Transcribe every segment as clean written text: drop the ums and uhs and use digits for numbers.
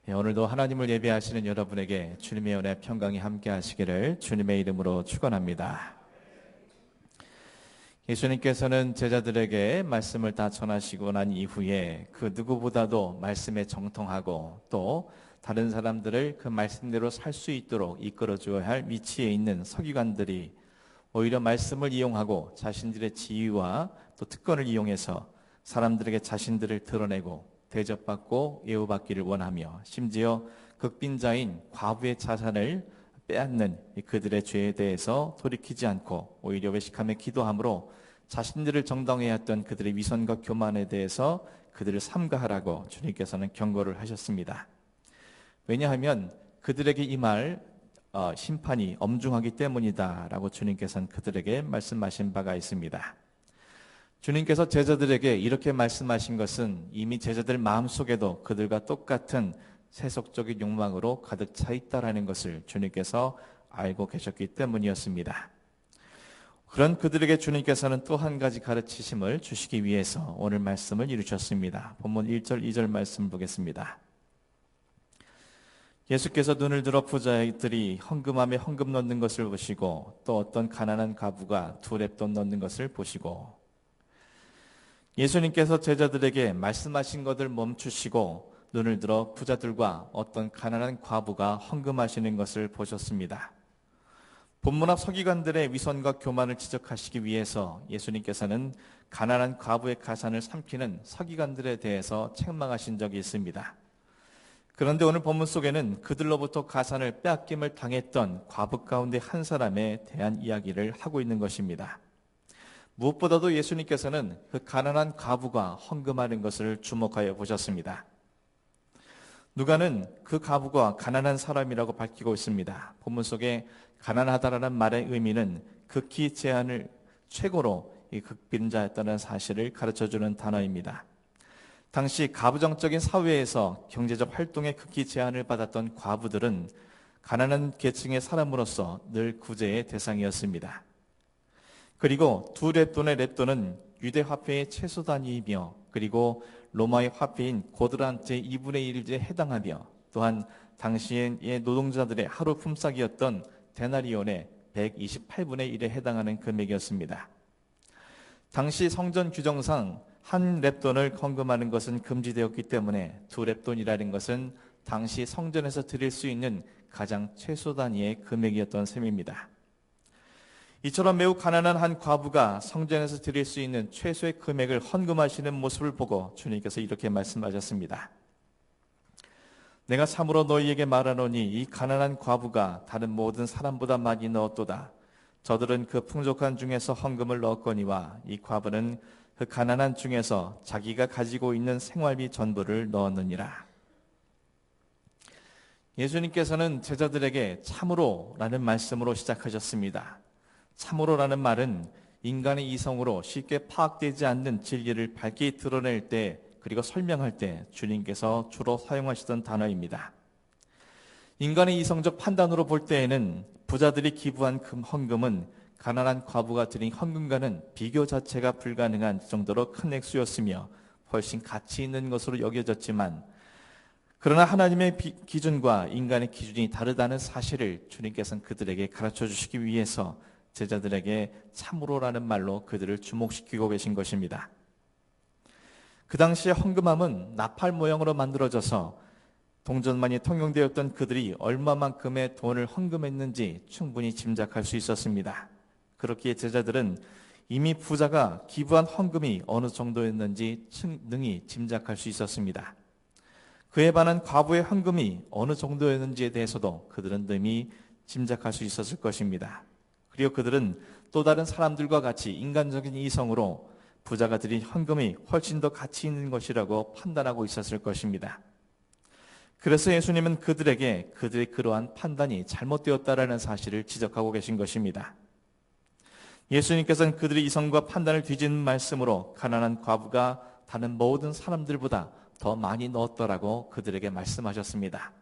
오늘도 하나님을 예배하시는 여러분에게 주님의 은혜 평강이 함께 하시기를 주님의 이름으로 축원합니다. 예수님께서는 제자들에게 말씀을 다 전하시고 난 이후에 그 누구보다도 말씀에 정통하고 또 다른 사람들을 그 말씀대로 살 수 있도록 이끌어 주어야 할 위치에 있는 서기관들이 오히려 말씀을 이용하고 자신들의 지위와 또 특권을 이용해서 사람들에게 자신들을 드러내고 대접받고 예우받기를 원하며 심지어 극빈자인 과부의 자산을 빼앗는 그들의 죄에 대해서 돌이키지 않고 오히려 외식하며 기도함으로 자신들을 정당해야 했던 그들의 위선과 교만에 대해서 그들을 삼가하라고 주님께서는 경고를 하셨습니다. 왜냐하면 그들에게 임할 심판이 엄중하기 때문이다라고 주님께서는 그들에게 말씀하신 바가 있습니다. 주님께서 제자들에게 이렇게 말씀하신 것은 이미 제자들 마음속에도 그들과 똑같은 세속적인 욕망으로 가득 차 있다라는 것을 주님께서 알고 계셨기 때문이었습니다. 그런 그들에게 주님께서는 또 한 가지 가르치심을 주시기 위해서 오늘 말씀을 이루셨습니다. 본문 1절 2절 말씀 보겠습니다. 예수께서 눈을 들어 부자들이 헌금함에 헌금 넣는 것을 보시고 또 어떤 가난한 과부가 2렙돈 넣는 것을 보시고. 예수님께서 제자들에게 말씀하신 것을 멈추시고 눈을 들어 부자들과 어떤 가난한 과부가 헌금하시는 것을 보셨습니다. 본문 앞 서기관들의 위선과 교만을 지적하시기 위해서 예수님께서는 가난한 과부의 가산을 삼키는 서기관들에 대해서 책망하신 적이 있습니다. 그런데 오늘 본문 속에는 그들로부터 가산을 빼앗김을 당했던 과부 가운데 한 사람에 대한 이야기를 하고 있는 것입니다. 무엇보다도 예수님께서는 그 가난한 과부가 헌금하는 것을 주목하여 보셨습니다. 누가는 그 과부가 가난한 사람이라고 밝히고 있습니다. 본문 속에 가난하다라는 말의 의미는 극히 제한을 최고로 이 극빈자였다는 사실을 가르쳐주는 단어입니다. 당시 가부장적인 사회에서 경제적 활동에 극히 제한을 받았던 과부들은 가난한 계층의 사람으로서 늘 구제의 대상이었습니다. 그리고 2렙돈의 렙돈은 유대 화폐의 최소 단위이며 그리고 로마의 화폐인 고드란트의 2분의 1에 해당하며 또한 당시의 노동자들의 하루 품삯이었던 데나리온의 128분의 1에 해당하는 금액이었습니다. 당시 성전 규정상 한 렙돈을 헌금하는 것은 금지되었기 때문에 2렙돈이라는 것은 당시 성전에서 드릴 수 있는 가장 최소 단위의 금액이었던 셈입니다. 이처럼 매우 가난한 한 과부가 성전에서 드릴 수 있는 최소의 금액을 헌금하시는 모습을 보고 주님께서 이렇게 말씀하셨습니다. 내가 참으로 너희에게 말하노니 이 가난한 과부가 다른 모든 사람보다 많이 넣었도다. 저들은 그 풍족한 중에서 헌금을 넣었거니와 이 과부는 그 가난한 중에서 자기가 가지고 있는 생활비 전부를 넣었느니라. 예수님께서는 제자들에게 참으로라는 말씀으로 시작하셨습니다. 참으로라는 말은 인간의 이성으로 쉽게 파악되지 않는 진리를 밝게 드러낼 때 그리고 설명할 때 주님께서 주로 사용하시던 단어입니다. 인간의 이성적 판단으로 볼 때에는 부자들이 기부한 헌금은 가난한 과부가 드린 헌금과는 비교 자체가 불가능한 정도로 큰 액수였으며 훨씬 가치 있는 것으로 여겨졌지만 그러나 하나님의 기준과 인간의 기준이 다르다는 사실을 주님께서는 그들에게 가르쳐 주시기 위해서 제자들에게 참으로라는 말로 그들을 주목시키고 계신 것입니다. 그 당시에 헌금함은 나팔 모양으로 만들어져서 동전만이 통용되었던 그들이 얼마만큼의 돈을 헌금했는지 충분히 짐작할 수 있었습니다. 그렇기에 제자들은 이미 부자가 기부한 헌금이 어느 정도였는지 능히 짐작할 수 있었습니다. 그에 반한 과부의 헌금이 어느 정도였는지에 대해서도 그들은 능히 짐작할 수 있었을 것입니다. 그리고 그들은 또 다른 사람들과 같이 인간적인 이성으로 부자가 드린 헌금이 훨씬 더 가치 있는 것이라고 판단하고 있었을 것입니다. 그래서 예수님은 그들에게 그들의 그러한 판단이 잘못되었다라는 사실을 지적하고 계신 것입니다. 예수님께서는 그들의 이성과 판단을 뒤집는 말씀으로 가난한 과부가 다른 모든 사람들보다 더 많이 넣었더라고 그들에게 말씀하셨습니다.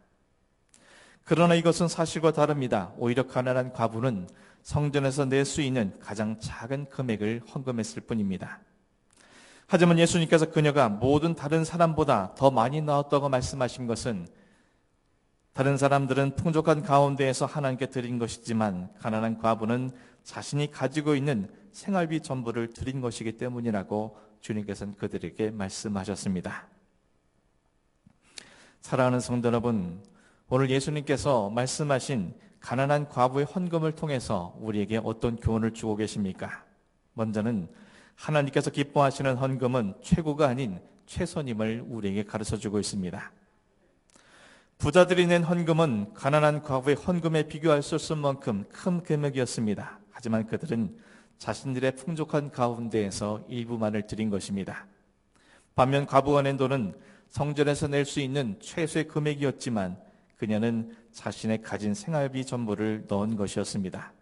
그러나 이것은 사실과 다릅니다. 오히려 가난한 과부는 성전에서 낼 수 있는 가장 작은 금액을 헌금했을 뿐입니다. 하지만 예수님께서 그녀가 모든 다른 사람보다 더 많이 넣었다고 말씀하신 것은 다른 사람들은 풍족한 가운데에서 하나님께 드린 것이지만 가난한 과부는 자신이 가지고 있는 생활비 전부를 드린 것이기 때문이라고 주님께서는 그들에게 말씀하셨습니다. 사랑하는 성도 여러분, 오늘 예수님께서 말씀하신 가난한 과부의 헌금을 통해서 우리에게 어떤 교훈을 주고 계십니까? 먼저는 하나님께서 기뻐하시는 헌금은 최고가 아닌 최선임을 우리에게 가르쳐주고 있습니다. 부자들이 낸 헌금은 가난한 과부의 헌금에 비교할 수 없을 만큼 큰 금액이었습니다. 하지만 그들은 자신들의 풍족한 가운데에서 일부만을 드린 것입니다. 반면 과부가 낸 돈은 성전에서 낼 수 있는 최소의 금액이었지만 그녀는 자신의 가진 생활비 전부를 넣은 것이었습니다.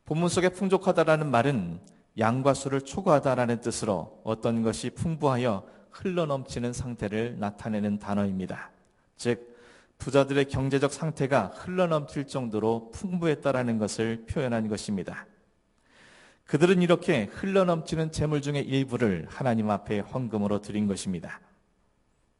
본문 속에 풍족하다라는 말은 양과 수를 초과하다라는 뜻으로 어떤 것이 풍부하여 흘러넘치는 상태를 나타내는 단어입니다. 즉 부자들의 경제적 상태가 흘러넘칠 정도로 풍부했다라는 것을 표현한 것입니다. 그들은 이렇게 흘러넘치는 재물 중의 일부를 하나님 앞에 헌금으로 드린 것입니다.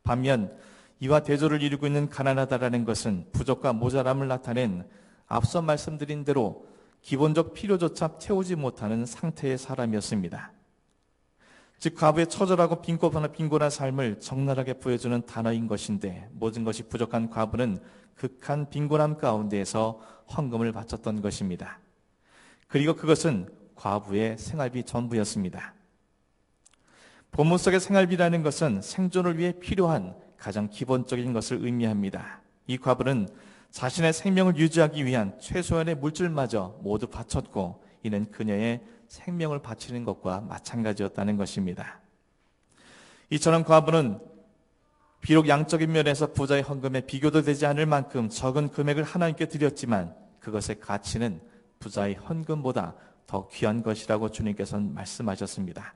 반면 이와 대조를 이루고 있는 가난하다라는 것은 부족과 모자람을 나타낸 앞서 말씀드린 대로 기본적 필요조차 채우지 못하는 상태의 사람이었습니다. 즉 과부의 처절하고 빈곤한 삶을 적나라하게 보여주는 단어인 것인데 모든 것이 부족한 과부는 극한 빈곤함 가운데에서 헌금을 바쳤던 것입니다. 그리고 그것은 과부의 생활비 전부였습니다. 본문 속의 생활비라는 것은 생존을 위해 필요한 가장 기본적인 것을 의미합니다. 이 과부는 자신의 생명을 유지하기 위한 최소한의 물질마저 모두 바쳤고 이는 그녀의 생명을 바치는 것과 마찬가지였다는 것입니다. 이처럼 과부는 비록 양적인 면에서 부자의 헌금에 비교도 되지 않을 만큼 적은 금액을 하나님께 드렸지만 그것의 가치는 부자의 헌금보다 더 귀한 것이라고 주님께서는 말씀하셨습니다.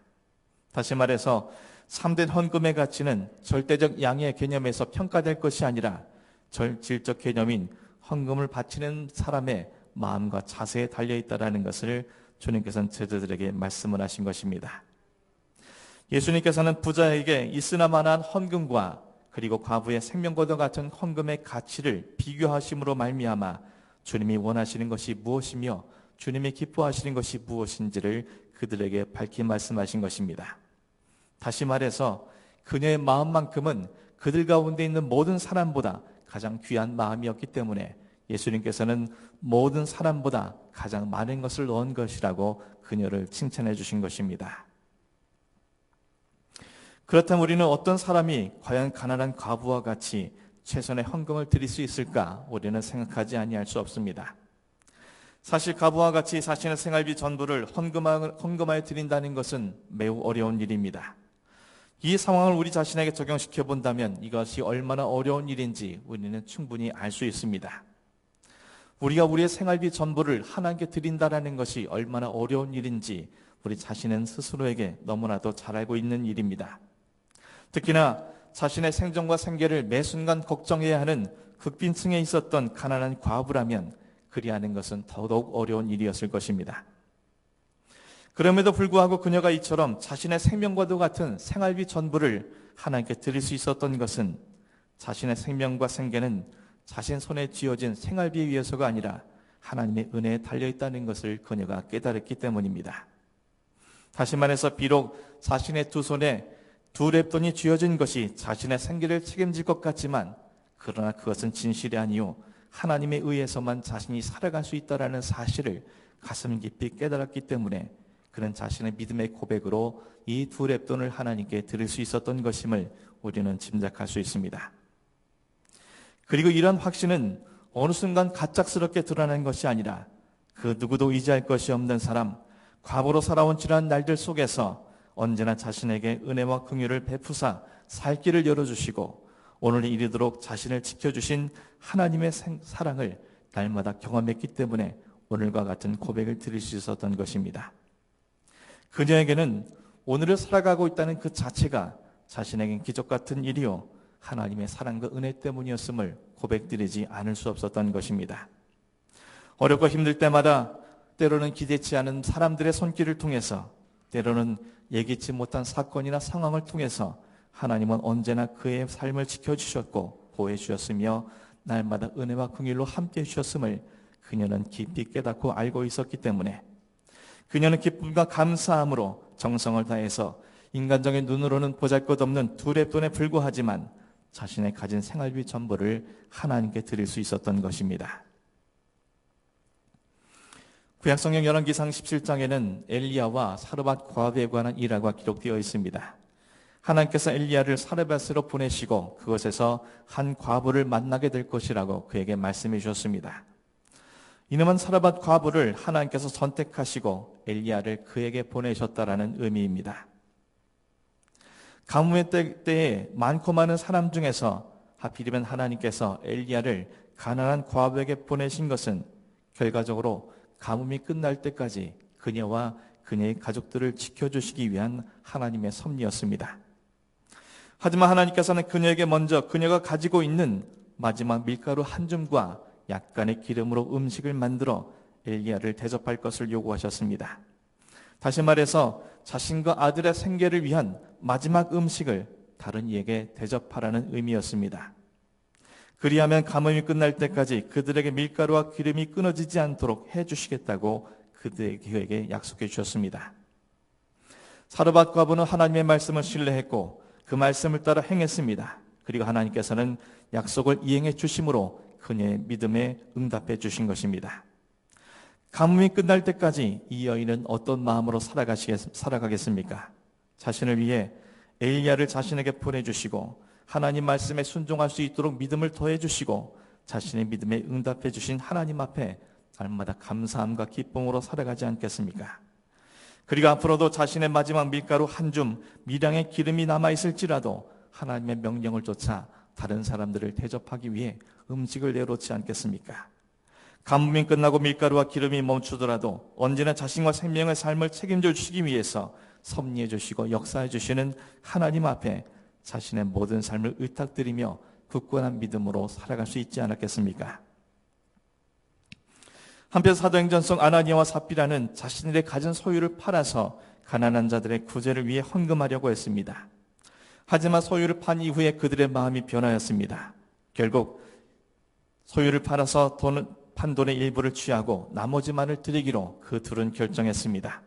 다시 말해서 참된 헌금의 가치는 절대적 양의 개념에서 평가될 것이 아니라 질적 개념인 헌금을 바치는 사람의 마음과 자세에 달려있다는 것을 주님께서는 제자들에게 말씀을 하신 것입니다. 예수님께서는 부자에게 있으나마나한 헌금과 그리고 과부의 생명과도 같은 헌금의 가치를 비교하심으로 말미암아 주님이 원하시는 것이 무엇이며 주님이 기뻐하시는 것이 무엇인지를 그들에게 밝히 말씀하신 것입니다. 다시 말해서 그녀의 마음만큼은 그들 가운데 있는 모든 사람보다 가장 귀한 마음이었기 때문에 예수님께서는 모든 사람보다 가장 많은 것을 넣은 것이라고 그녀를 칭찬해 주신 것입니다. 그렇다면 우리는 어떤 사람이 과연 가난한 과부와 같이 최선의 헌금을 드릴 수 있을까? 우리는 생각하지 아니할 수 없습니다. 사실 과부와 같이 자신의 생활비 전부를 헌금하여 드린다는 것은 매우 어려운 일입니다. 이 상황을 우리 자신에게 적용시켜 본다면 이것이 얼마나 어려운 일인지 우리는 충분히 알 수 있습니다. 우리가 우리의 생활비 전부를 하나님께 드린다는 것이 얼마나 어려운 일인지 우리 자신은 스스로에게 너무나도 잘 알고 있는 일입니다. 특히나 자신의 생존과 생계를 매 순간 걱정해야 하는 극빈층에 있었던 가난한 과부라면 그리하는 것은 더더욱 어려운 일이었을 것입니다. 그럼에도 불구하고 그녀가 이처럼 자신의 생명과도 같은 생활비 전부를 하나님께 드릴 수 있었던 것은 자신의 생명과 생계는 자신 손에 쥐어진 생활비에 의해서가 아니라 하나님의 은혜에 달려있다는 것을 그녀가 깨달았기 때문입니다. 다시 말해서 비록 자신의 두 손에 두 랩돈이 쥐어진 것이 자신의 생계를 책임질 것 같지만 그러나 그것은 진실이 아니요 하나님에 의해서만 자신이 살아갈 수 있다는 사실을 가슴 깊이 깨달았기 때문에 그는 자신의 믿음의 고백으로 이 두 랩돈을 하나님께 드릴 수 있었던 것임을 우리는 짐작할 수 있습니다. 그리고 이런 확신은 어느 순간 갑작스럽게 드러난 것이 아니라 그 누구도 의지할 것이 없는 사람, 과부로 살아온 지난 날들 속에서 언제나 자신에게 은혜와 긍휼을 베푸사 살 길을 열어주시고 오늘 이르도록 자신을 지켜주신 하나님의 사랑을 날마다 경험했기 때문에 오늘과 같은 고백을 드릴 수 있었던 것입니다. 그녀에게는 오늘을 살아가고 있다는 그 자체가 자신에겐 기적 같은 일이요 하나님의 사랑과 은혜 때문이었음을 고백드리지 않을 수 없었던 것입니다. 어렵고 힘들 때마다 때로는 기대치 않은 사람들의 손길을 통해서 때로는 예기치 못한 사건이나 상황을 통해서 하나님은 언제나 그의 삶을 지켜주셨고 보호해 주셨으며 날마다 은혜와 긍휼로 함께해 주셨음을 그녀는 깊이 깨닫고 알고 있었기 때문에 그녀는 기쁨과 감사함으로 정성을 다해서 인간적인 눈으로는 보잘것없는 두 랩돈에 불과하지만 자신의 가진 생활비 전부를 하나님께 드릴 수 있었던 것입니다. 구약성경 열왕기상 17장에는 엘리야와 사르밧 과부에 관한 일화가 기록되어 있습니다. 하나님께서 엘리야를 사르밧으로 보내시고 그곳에서 한 과부를 만나게 될 것이라고 그에게 말씀해 주셨습니다. 이놈은 사르밧 과부를 하나님께서 선택하시고 엘리야를 그에게 보내셨다라는 의미입니다. 가뭄의 때에 많고 많은 사람 중에서 하필이면 하나님께서 엘리야를 가난한 과부에게 보내신 것은 결과적으로 가뭄이 끝날 때까지 그녀와 그녀의 가족들을 지켜주시기 위한 하나님의 섭리였습니다. 하지만 하나님께서는 그녀에게 먼저 그녀가 가지고 있는 마지막 밀가루 한 줌과 약간의 기름으로 음식을 만들어 엘리야를 대접할 것을 요구하셨습니다. 다시 말해서 자신과 아들의 생계를 위한 마지막 음식을 다른 이에게 대접하라는 의미였습니다. 그리하면 가뭄이 끝날 때까지 그들에게 밀가루와 기름이 끊어지지 않도록 해주시겠다고 그들에게 약속해 주셨습니다. 사르밧 과부는 하나님의 말씀을 신뢰했고 그 말씀을 따라 행했습니다. 그리고 하나님께서는 약속을 이행해 주심으로 그녀의 믿음에 응답해 주신 것입니다. 가뭄이 끝날 때까지 이 여인은 어떤 마음으로 살아가겠습니까? 자신을 위해 엘리야를 자신에게 보내주시고 하나님 말씀에 순종할 수 있도록 믿음을 더해주시고 자신의 믿음에 응답해 주신 하나님 앞에 날마다 감사함과 기쁨으로 살아가지 않겠습니까? 그리고 앞으로도 자신의 마지막 밀가루 한 줌, 미량의 기름이 남아있을지라도 하나님의 명령을 쫓아 다른 사람들을 대접하기 위해 음식을 내놓지 않겠습니까? 가뭄이 끝나고 밀가루와 기름이 멈추더라도 언제나 자신과 생명의 삶을 책임져 주시기 위해서 섭리해 주시고 역사해 주시는 하나님 앞에 자신의 모든 삶을 의탁드리며 굳건한 믿음으로 살아갈 수 있지 않았겠습니까? 한편 사도행전성 아나니아와 삽비라는 자신들의 가진 소유를 팔아서 가난한 자들의 구제를 위해 헌금하려고 했습니다. 하지만 소유를 판 이후에 그들의 마음이 변하였습니다. 결국 소유를 팔아서 판 돈의 일부를 취하고 나머지만을 드리기로 그 둘은 결정했습니다.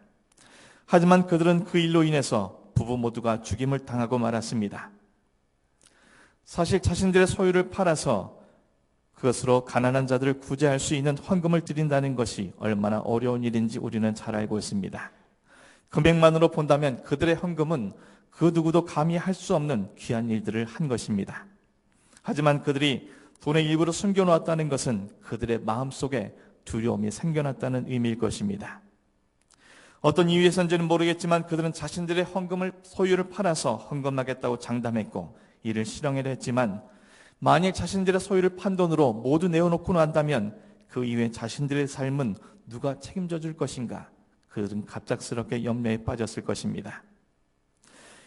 하지만 그들은 그 일로 인해서 부부 모두가 죽임을 당하고 말았습니다. 사실 자신들의 소유를 팔아서 그것으로 가난한 자들을 구제할 수 있는 헌금을 드린다는 것이 얼마나 어려운 일인지 우리는 잘 알고 있습니다. 금액만으로 본다면 그들의 헌금은 그 누구도 감히 할 수 없는 귀한 일들을 한 것입니다. 하지만 그들이 돈의 일부를 숨겨놓았다는 것은 그들의 마음속에 두려움이 생겨났다는 의미일 것입니다. 어떤 이유에서인지는 모르겠지만 그들은 자신들의 소유를 팔아서 헌금하겠다고 장담했고 이를 실행을 했지만 만일 자신들의 소유를 판 돈으로 모두 내어놓고 난다면 그 이후에 자신들의 삶은 누가 책임져 줄 것인가? 그들은 갑작스럽게 염려에 빠졌을 것입니다.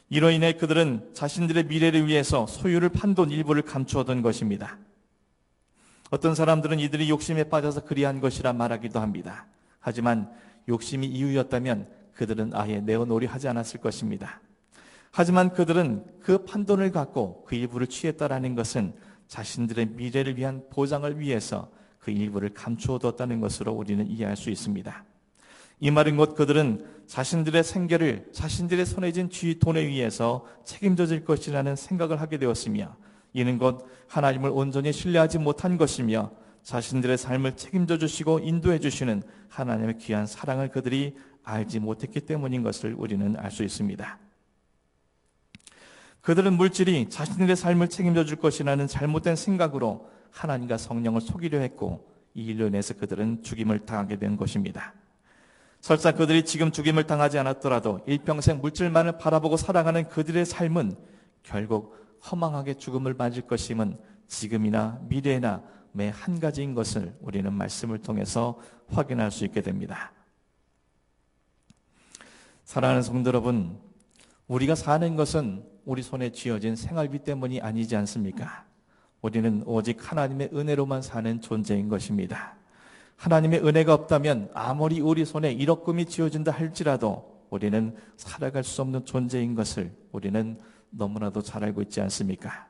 이로 인해 그들은 자신들의 미래를 위해서 소유를 판 돈 일부를 감추어둔 것입니다. 어떤 사람들은 이들이 욕심에 빠져서 그리한 것이라 말하기도 합니다. 하지만 욕심이 이유였다면 그들은 아예 내어놓으려 하지 않았을 것입니다. 하지만 그들은 그 판돈을 갖고 그 일부를 취했다라는 것은 자신들의 미래를 위한 보장을 위해서 그 일부를 감추어뒀다는 것으로 우리는 이해할 수 있습니다. 이 말은 곧 그들은 자신들의 생계를 자신들의 손에 쥔 돈에 의해서 책임져질 것이라는 생각을 하게 되었으며 이는 곧 하나님을 온전히 신뢰하지 못한 것이며 자신들의 삶을 책임져 주시고 인도해 주시는 하나님의 귀한 사랑을 그들이 알지 못했기 때문인 것을 우리는 알 수 있습니다. 그들은 물질이 자신들의 삶을 책임져 줄 것이라는 잘못된 생각으로 하나님과 성령을 속이려 했고 이 일로 인해서 그들은 죽임을 당하게 된 것입니다. 설사 그들이 지금 죽임을 당하지 않았더라도 일평생 물질만을 바라보고 살아가는 그들의 삶은 결국 허망하게 죽음을 맞을 것임은 지금이나 미래나 매 한 가지인 것을 우리는 말씀을 통해서 확인할 수 있게 됩니다. 사랑하는 성도 여러분, 우리가 사는 것은 우리 손에 쥐어진 생활비 때문이 아니지 않습니까? 우리는 오직 하나님의 은혜로만 사는 존재인 것입니다. 하나님의 은혜가 없다면 아무리 우리 손에 1억 금이 쥐어진다 할지라도 우리는 살아갈 수 없는 존재인 것을 우리는 너무나도 잘 알고 있지 않습니까?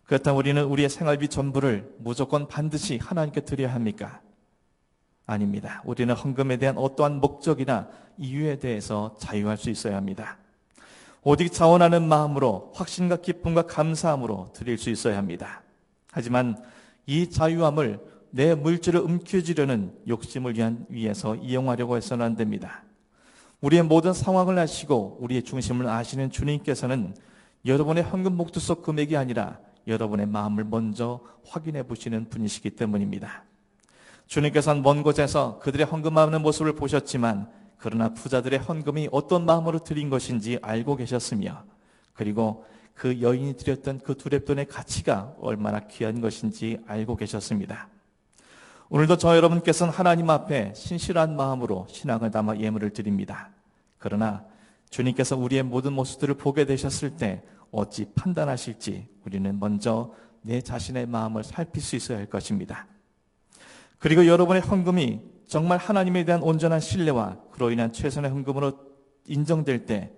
그렇다면 우리는 우리의 생활비 전부를 무조건 반드시 하나님께 드려야 합니까? 아닙니다. 우리는 헌금에 대한 어떠한 목적이나 이유에 대해서 자유할 수 있어야 합니다. 오직 자원하는 마음으로 확신과 기쁨과 감사함으로 드릴 수 있어야 합니다. 하지만 이 자유함을 내 물질을 움켜쥐려는 욕심을 위해서 이용하려고 해서는 안 됩니다. 우리의 모든 상황을 아시고 우리의 중심을 아시는 주님께서는 여러분의 헌금 목투 속 금액이 아니라 여러분의 마음을 먼저 확인해 보시는 분이시기 때문입니다. 주님께서는 먼 곳에서 그들의 헌금하는 모습을 보셨지만 그러나 부자들의 헌금이 어떤 마음으로 드린 것인지 알고 계셨으며 그리고 그 여인이 드렸던 그 두 렙돈의 가치가 얼마나 귀한 것인지 알고 계셨습니다. 오늘도 저 여러분께서는 하나님 앞에 신실한 마음으로 신앙을 담아 예물을 드립니다. 그러나 주님께서 우리의 모든 모습들을 보게 되셨을 때 어찌 판단하실지 우리는 먼저 내 자신의 마음을 살필 수 있어야 할 것입니다. 그리고 여러분의 헌금이 정말 하나님에 대한 온전한 신뢰와 그로 인한 최선의 헌금으로 인정될 때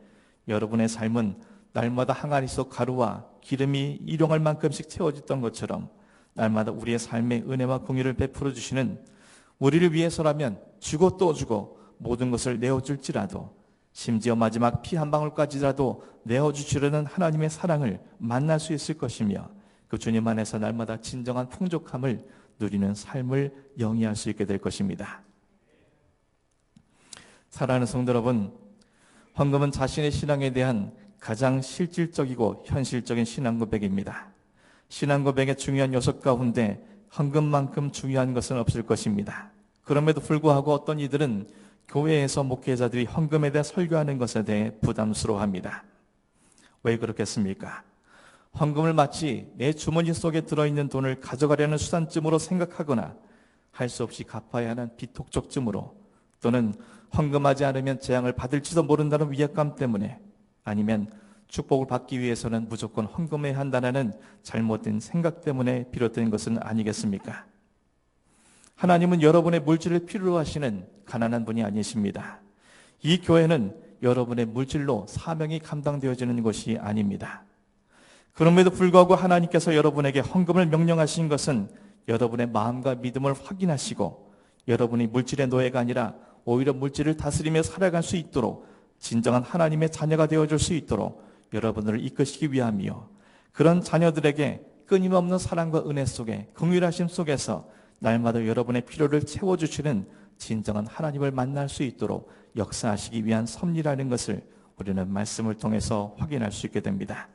여러분의 삶은 날마다 항아리 속 가루와 기름이 일용할 만큼씩 채워졌던 것처럼 날마다 우리의 삶의 은혜와 공의를 베풀어 주시는, 우리를 위해서라면 주고 또 주고 모든 것을 내어줄지라도 심지어 마지막 피 한 방울까지라도 내어주시려는 하나님의 사랑을 만날 수 있을 것이며 그 주님 안에서 날마다 진정한 풍족함을 누리는 삶을 영위할 수 있게 될 것입니다. 사랑하는 성도 여러분, 헌금은 자신의 신앙에 대한 가장 실질적이고 현실적인 신앙 고백입니다. 신앙 고백의 중요한 요소 가운데 헌금만큼 중요한 것은 없을 것입니다. 그럼에도 불구하고 어떤 이들은 교회에서 목회자들이 헌금에 대해 설교하는 것에 대해 부담스러워합니다. 왜 그렇겠습니까? 헌금을 마치 내 주머니 속에 들어있는 돈을 가져가려는 수단쯤으로 생각하거나 할 수 없이 갚아야 하는 비톡적쯤으로, 또는 헌금하지 않으면 재앙을 받을지도 모른다는 위압감 때문에, 아니면 축복을 받기 위해서는 무조건 헌금해야 한다는 잘못된 생각 때문에 비롯된 것은 아니겠습니까? 하나님은 여러분의 물질을 필요로 하시는 가난한 분이 아니십니다. 이 교회는 여러분의 물질로 사명이 감당되어지는 것이 아닙니다. 그럼에도 불구하고 하나님께서 여러분에게 헌금을 명령하신 것은 여러분의 마음과 믿음을 확인하시고 여러분이 물질의 노예가 아니라 오히려 물질을 다스리며 살아갈 수 있도록 진정한 하나님의 자녀가 되어줄 수 있도록 여러분을 이끄시기 위함이요, 그런 자녀들에게 끊임없는 사랑과 은혜 속에 긍휼하심 속에서 날마다 여러분의 필요를 채워주시는 진정한 하나님을 만날 수 있도록 역사하시기 위한 섭리라는 것을 우리는 말씀을 통해서 확인할 수 있게 됩니다.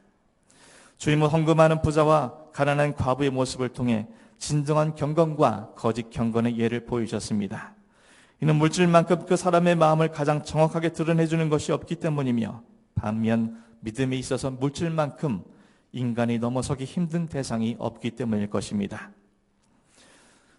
주님은 헌금하는 부자와 가난한 과부의 모습을 통해 진정한 경건과 거짓 경건의 예를 보이셨습니다. 이는 물질만큼 그 사람의 마음을 가장 정확하게 드러내주는 것이 없기 때문이며, 반면 믿음에 있어서 물질만큼 인간이 넘어서기 힘든 대상이 없기 때문일 것입니다.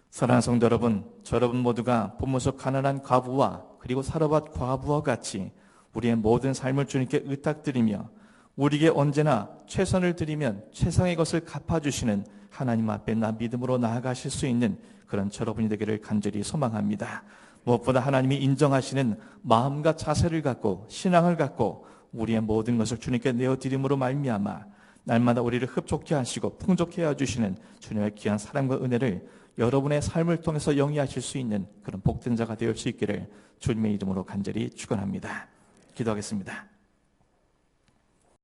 사랑하는 성도 여러분, 저 여러분 모두가 본문 속 가난한 과부와 그리고 사르밧 과부와 같이 우리의 모든 삶을 주님께 의탁드리며 우리에게 언제나 최선을 드리면 최상의 것을 갚아주시는 하나님 앞에 믿음으로 나아가실 수 있는 그런 여러분이 되기를 간절히 소망합니다. 무엇보다 하나님이 인정하시는 마음과 자세를 갖고 신앙을 갖고 우리의 모든 것을 주님께 내어드림으로 말미암아 날마다 우리를 흡족해 하시고 풍족해 해주시는 주님의 귀한 사랑과 은혜를 여러분의 삶을 통해서 영위하실 수 있는 그런 복된 자가 되을 수 있기를 주님의 이름으로 간절히 축원합니다. 기도하겠습니다.